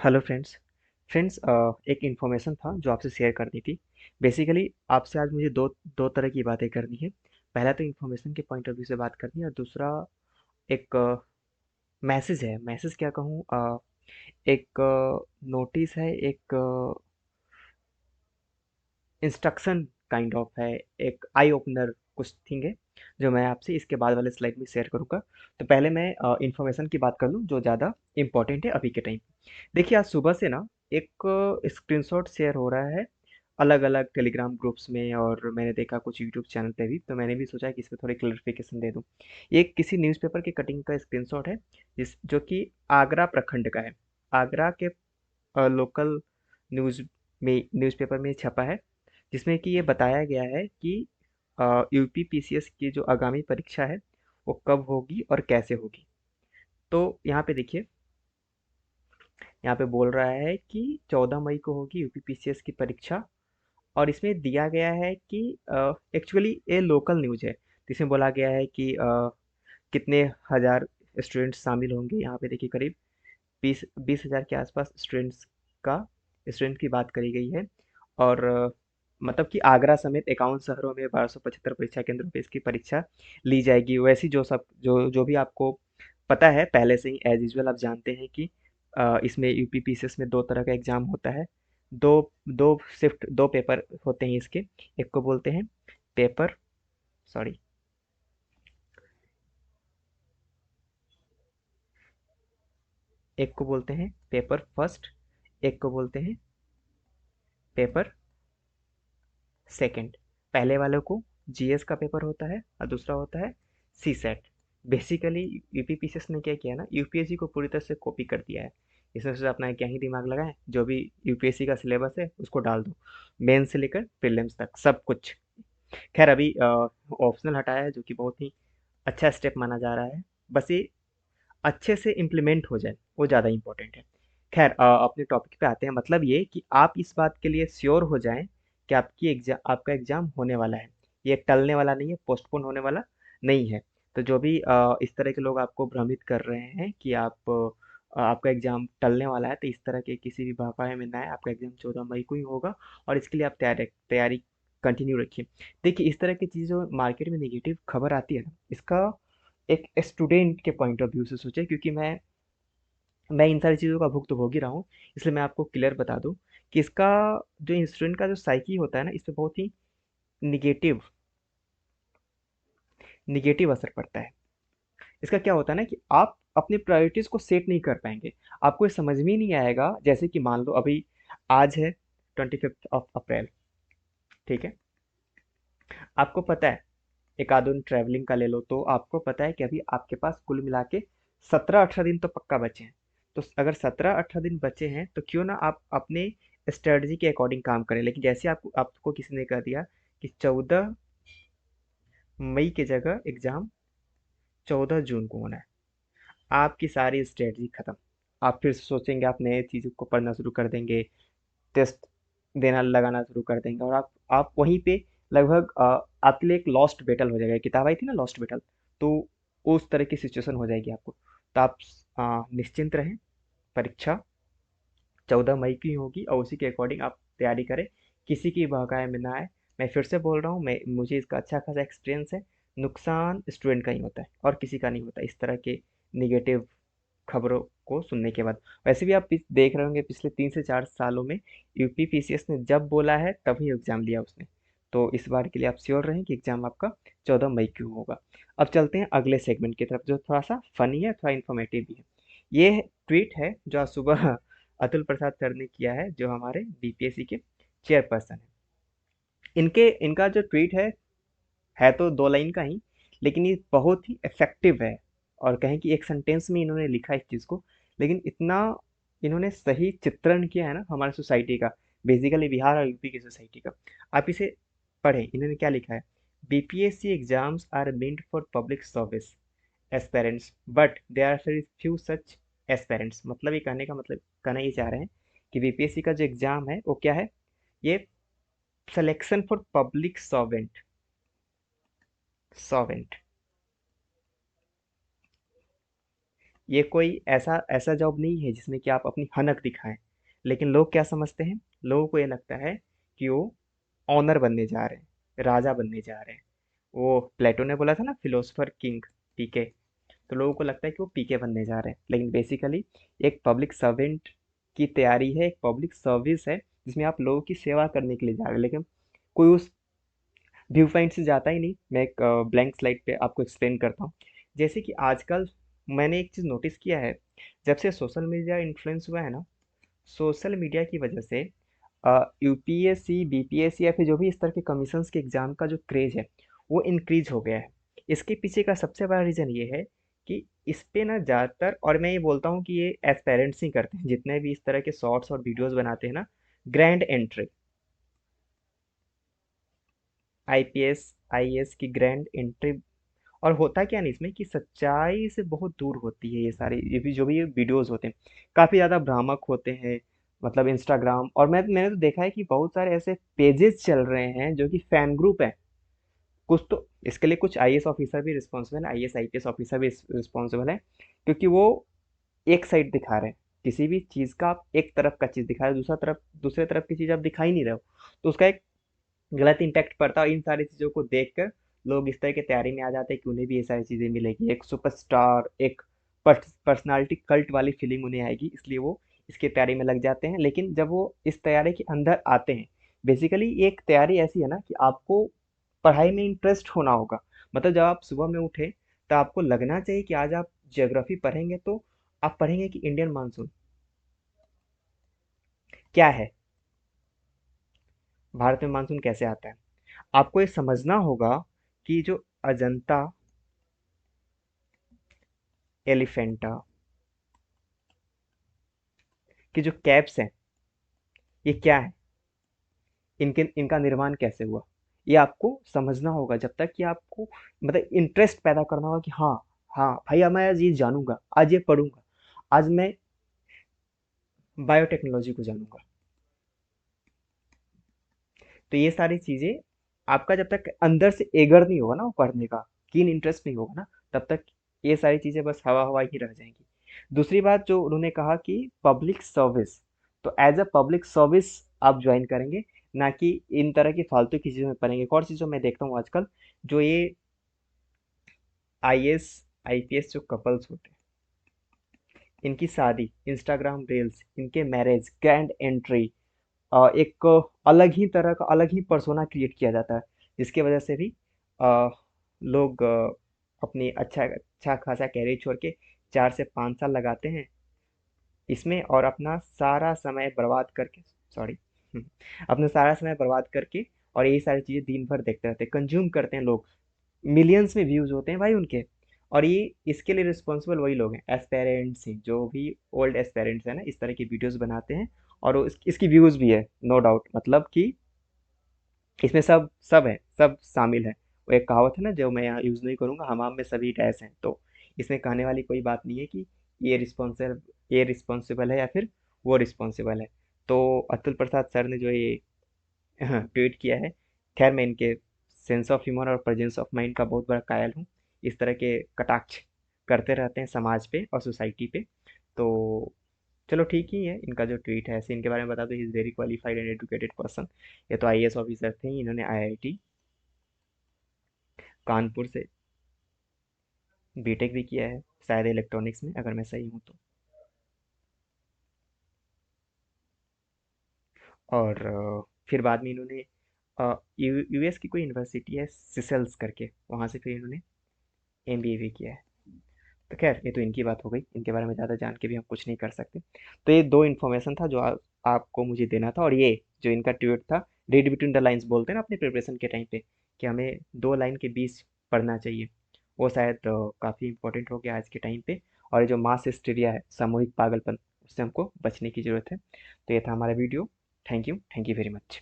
Hello friends. Friends, एक information था जो आपसे शेयर करनी थी। बेसिकली आपसे आज मुझे दो दो तरह की बातें करनी है। पहला तो इन्फॉर्मेशन के पॉइंट ऑफ व्यू से बात करनी है, और दूसरा एक मैसेज है। मैसेज क्या कहूँ, एक नोटिस है, एक इंस्ट्रक्शन काइंड ऑफ है, एक आई ओपनर कुछ थिंग है जो मैं आपसे इसके बाद वाले स्लाइड में शेयर करूँगा। तो पहले मैं इन्फॉर्मेशन की बात कर लूँ जो ज़्यादा इम्पोर्टेंट है अभी के टाइम। देखिए, आज सुबह से ना एक स्क्रीनशॉट शेयर हो रहा है अलग अलग टेलीग्राम ग्रुप्स में, और मैंने देखा कुछ यूट्यूब चैनल पे भी, तो मैंने भी सोचा कि इस पे थोड़ी क्लैरिफिकेशन दे दूं। ये किसी न्यूज़पेपर की कटिंग का स्क्रीनशॉट है, जिस जो कि आगरा प्रखंड का है। आगरा के लोकल न्यूज़ में न्यूज़पेपर में छपा है, जिसमें कि ये बताया गया है कि यूपी पीसीएस की जो आगामी परीक्षा है वो कब होगी और कैसे होगी। तो यहाँ पे देखिए, यहाँ पे बोल रहा है कि 14 मई को होगी यूपी पीसीएस की परीक्षा। और इसमें दिया गया है कि एक्चुअली ये लोकल न्यूज़ है, जिसमें बोला गया है कि कितने हजार स्टूडेंट्स शामिल होंगे। यहाँ पे देखिए करीब 20,000 के आसपास स्टूडेंट की बात करी गई है। और मतलब कि आगरा समेत 51 शहरों में 1275 परीक्षा केंद्रों पे इसकी परीक्षा ली जाएगी। वैसे जो सब जो जो भी आपको पता है पहले से ही, एज यूजुअल आप जानते हैं कि इसमें यूपी पीसीएस में दो तरह का एग्जाम होता है। दो दो शिफ्ट दो पेपर होते हैं इसके। एक को बोलते हैं पेपर सॉरी एक को बोलते हैं पेपर फर्स्ट, एक को बोलते हैं पेपर सेकंड। पहले वाले को जीएस का पेपर होता है और दूसरा होता है सी सेट। बेसिकली यूपीपीसीएस ने क्या किया ना, यूपीएससी को पूरी तरह से कॉपी कर दिया है। इसमें से अपना क्या ही दिमाग लगाएं, जो भी यूपीएससी का सिलेबस है उसको डाल दो, मेन से लेकर प्रीलिम्स तक सब कुछ। खैर, अभी ऑप्शनल हटाया है, जो कि बहुत ही अच्छा स्टेप माना जा रहा है। बस ये अच्छे से इम्प्लीमेंट हो जाए, वो ज़्यादा इंपॉर्टेंट है। खैर, अपने टॉपिक पे आते हैं। मतलब ये कि आप इस बात के लिए श्योर हो जाएं कि आपका एग्ज़ाम होने वाला है। ये टलने वाला नहीं है, पोस्टपोन होने वाला नहीं है। तो जो भी इस तरह के लोग आपको भ्रमित कर रहे हैं कि आपका एग्ज़ाम टलने वाला है, तो इस तरह के किसी भी बहकावे में ना आए। आपका एग्ज़ाम 14 मई को ही होगा, और इसके लिए आप तैयारी तैयारी कंटिन्यू रखिए। देखिए, इस तरह की चीज़ें जो मार्केट में नेगेटिव खबर आती है ना, इसका एक स्टूडेंट के पॉइंट ऑफ व्यू से सोचे, क्योंकि मैं इन सारी चीज़ों का भुक्तभोगी रहा हूँ। इसलिए मैं आपको क्लियर बता दूँ कि इसका जो स्टूडेंट का जो साइकी होता है ना, इस पे बहुत ही निगेटिव निगेटिव असर पड़ता है। इसका क्या होता है ना कि आप अपनी प्रायोरिटीज़ को सेट नहीं कर पाएंगे। आपको ये समझ में ही नहीं आएगा। जैसे कि मान लो अभी आज है 25 अप्रैल, ठीक है। आपको पता है, एक आध दिन ट्रैवलिंग का ले लो तो आपको पता है कि अभी आपके पास कुल मिला के 17-18 दिन तो पक्का बचे हैं। तो अगर 17-18 दिन बचे हैं, तो क्यों ना आप अपने स्ट्रेटजी के अकॉर्डिंग काम करें। लेकिन जैसे आपको किसी ने कह दिया कि 14 मई की जगह एग्जाम 14 जून को होना है, आपकी सारी स्ट्रेटजी खत्म। आप फिर से सोचेंगे, आप नए चीज़ों को पढ़ना शुरू कर देंगे, टेस्ट देना लगाना शुरू कर देंगे, और आप वहीं पे लगभग आपके लिए एक लॉस्ट बैटल हो जाएगा। किताब आई थी ना, लॉस्ट बैटल। तो उस तरह की सिचुएशन हो जाएगी आपको। तो आप निश्चिंत रहें। परीक्षा 14 मई की होगी, और उसी के अकॉर्डिंग आप तैयारी करें। किसी की बहकाए में ना आए। मैं फिर से बोल रहा हूँ, मुझे इसका अच्छा खासा एक्सपीरियंस है। नुकसान स्टूडेंट का ही होता है और किसी का नहीं होता, इस तरह के निगेटिव खबरों को सुनने के बाद। वैसे भी आप देख रहे होंगे, पिछले 3 से 4 सालों में यूपी पीसीएस ने जब बोला है तभी एग्जाम लिया उसने। तो इस बार के लिए आप श्योर रहें कि एग्जाम आपका 14 मई क्यों होगा। अब चलते हैं अगले सेगमेंट की तरफ, जो थोड़ा सा फनी है, थोड़ा इन्फॉर्मेटिव भी है। ये ट्वीट है जो आज सुबह अतुल प्रसाद सर ने किया है, जो हमारे बीपीएससी के चेयरपर्सन है। इनके इनका जो ट्वीट है तो 2 लाइन का ही, लेकिन ये बहुत ही इफेक्टिव है। और कहें कि एक सेंटेंस में इन्होंने लिखा इस चीज़ को, लेकिन इतना इन्होंने सही चित्रण किया है ना हमारे सोसाइटी का, बेसिकली बिहार और यूपी की सोसाइटी का। आप इसे पढ़ें, इन्होंने क्या लिखा है। BPSC exams are meant for public service aspirants, but there are very few such aspirants. मतलब ये कहना ये चाह रहे हैं कि बीपीएससी का जो एग्जाम है वो क्या है, ये सिलेक्शन फॉर पब्लिक सर्वेंट। ये कोई ऐसा ऐसा जॉब नहीं है जिसमें कि आप अपनी हनक दिखाएं। लेकिन लोग क्या समझते हैं, लोगों को ये लगता है कि वो ऑनर बनने जा रहे हैं, राजा बनने जा रहे हैं। वो प्लेटो ने बोला था ना, फिलोसफर किंग, पीके। तो लोगों को लगता है कि वो पीके बनने जा रहे हैं, लेकिन बेसिकली एक पब्लिक सर्वेंट की तैयारी है, एक पब्लिक सर्विस है, जिसमें आप लोगों की सेवा करने के लिए जा रहे हैं। लेकिन कोई उस व्यू पॉइंट से जाता ही नहीं। मैं एक ब्लैंक स्लाइड पे आपको एक्सप्लेन करता हूँ। जैसे कि आजकल मैंने एक चीज़ नोटिस किया है, जब से सोशल मीडिया इन्फ्लुएंस हुआ है ना, सोशल मीडिया की वजह से यूपीएससी, बीपीएससी या फिर जो भी इस तरह के कमीशंस के एग्ज़ाम का जो क्रेज़ है, वो इंक्रीज हो गया है। इसके पीछे का सबसे बड़ा रीज़न ये है कि इस पे ना ज़्यादातर, और मैं ये बोलता हूँ कि ये एस्पेरेंट्स ही करते हैं, जितने भी इस तरह के शॉर्ट्स और वीडियोस बनाते हैं ना, ग्रैंड एंट्री, आईपीएस, आईएएस की ग्रैंड एंट्री। और होता क्या नहीं इसमें कि सच्चाई से बहुत दूर होती है। ये सारे, ये भी जो भी ये वीडियोस होते हैं, काफ़ी ज़्यादा भ्रामक होते हैं। मतलब इंस्टाग्राम, और मैंने तो देखा है कि बहुत सारे ऐसे पेजेस चल रहे हैं जो कि फैन ग्रुप है। कुछ तो इसके लिए कुछ आईएएस ऑफिसर भी रिस्पॉन्सिबल है, आईएएस आईपीएस ऑफिसर भी रिस्पॉन्सिबल है, क्योंकि वो एक साइड दिखा रहे हैं। किसी भी चीज़ का आप एक तरफ का चीज़ दिखा रहे हो, दूसरे तरफ की चीज़ आप दिखा ही नहीं रहे हो, तो उसका एक गलत इम्पैक्ट पड़ता है। और इन सारी चीज़ों को देखकर लोग इस तरह की तैयारी में आ जाते हैं कि उन्हें भी ये सारी चीज़ें मिलेगी, एक सुपरस्टार, एक पर्सनालिटी कल्ट वाली फीलिंग उन्हें आएगी, इसलिए वो इसकी तैयारी में लग जाते हैं। लेकिन जब वो इस तैयारी के अंदर आते हैं, बेसिकली ये एक तैयारी ऐसी है ना कि आपको पढ़ाई में इंटरेस्ट होना होगा। मतलब जब आप सुबह में उठे, तो आपको लगना चाहिए कि आज आप ज्योग्राफी पढ़ेंगे, तो आप पढ़ेंगे कि इंडियन मानसून क्या है, भारत में मानसून कैसे आता है। आपको ये समझना होगा कि जो अजंता एलिफेंटा की जो कैप्स हैं, ये क्या है, इनके इनका निर्माण कैसे हुआ, ये आपको समझना होगा। जब तक कि आपको मतलब इंटरेस्ट पैदा करना होगा कि हाँ, हाँ भाई, अब मैं आज ये जानूंगा, आज ये पढ़ूंगा, आज मैं बायोटेक्नोलॉजी को जानूंगा। तो ये सारी चीज़ें आपका जब तक अंदर से एगर नहीं होगा ना वो पढ़ने का, कीन इंटरेस्ट नहीं होगा ना, तब तक ये सारी चीज़ें बस हवा हवा ही रह जाएंगी। दूसरी बात जो उन्होंने कहा कि पब्लिक सर्विस, तो एज अ पब्लिक सर्विस आप ज्वाइन करेंगे, ना कि इन तरह की फालतू की चीज़ों में पढ़ेंगे। एक और चीज़ जो मैं देखता हूँ आजकल, जो ये आईएएस आईपीएस जो कपल्स होते हैं, इनकी शादी, इंस्टाग्राम रील्स, इनके मैरिज, ग्रैंड एंट्री, एक अलग ही तरह का, अलग ही पर्सोना क्रिएट किया जाता है, जिसकी वजह से भी लोग अपनी अच्छा अच्छा खासा कैरियर छोड़ के 4 से 5 साल लगाते हैं इसमें, और अपना सारा समय बर्बाद करके, सॉरी, अपना सारा समय बर्बाद करके, और यही सारी चीज़ें दिन भर देखते रहते हैं, कंज्यूम करते हैं लोग। मिलियंस में व्यूज़ होते हैं भाई उनके। और ये इसके लिए रिस्पॉन्सिबल वही लोग हैं, एस्पेरेंट्स ही, जो भी ओल्ड एस्पेरेंट्स हैं ना, इस तरह की वीडियोस बनाते हैं। और इसकी व्यूज़ भी है, नो डाउट, मतलब कि इसमें सब सब है, सब शामिल है। वो एक कहावत है ना, जो मैं यहाँ यूज़ नहीं करूँगा, हमाम में सभी डैश हैं। तो इसमें कहने वाली कोई बात नहीं है कि ये रिस्पॉन्सिबल ये रिस्पॉन्सिबल है या फिर वो रिस्पॉन्सिबल है। तो अतुल प्रसाद सर ने जो ये ट्वीट किया है, खैर मैं इनके सेंस ऑफ ह्यूमर और प्रेजेंस ऑफ माइंड का बहुत बड़ा कायल हूँ। इस तरह के कटाक्ष करते रहते हैं समाज पे और सोसाइटी पे। तो चलो ठीक ही है, इनका जो ट्वीट है, ऐसे इनके बारे में बता दो, he is very qualified and educated person. ये तो आईएएस ऑफिसर थे, इन्होंने आईआईटी कानपुर से बीटेक भी किया है, शायद इलेक्ट्रॉनिक्स में, अगर मैं सही हूँ तो। और फिर बाद में इन्होंने यूएस की कोई यूनिवर्सिटी है सिसेल्स करके, वहाँ से फिर इन्होंने एमबीए भी किया है। तो खैर, ये तो इनकी बात हो गई, इनके बारे में ज़्यादा जान के भी हम कुछ नहीं कर सकते। तो ये दो इन्फॉर्मेशन था जो आपको मुझे देना था। और ये जो इनका ट्वीट था, रीड बिटवीन द लाइंस बोलते हैं ना अपने प्रिपरेशन के टाइम पे, कि हमें 2 लाइन के बीच पढ़ना चाहिए, वो शायद काफ़ी इंपॉर्टेंट हो गया आज के टाइम पे। और ये जो मास हिस्टीरिया है, सामूहिक पागलपन, उससे हमको बचने की ज़रूरत है। तो ये था हमारा video. Thank you very much.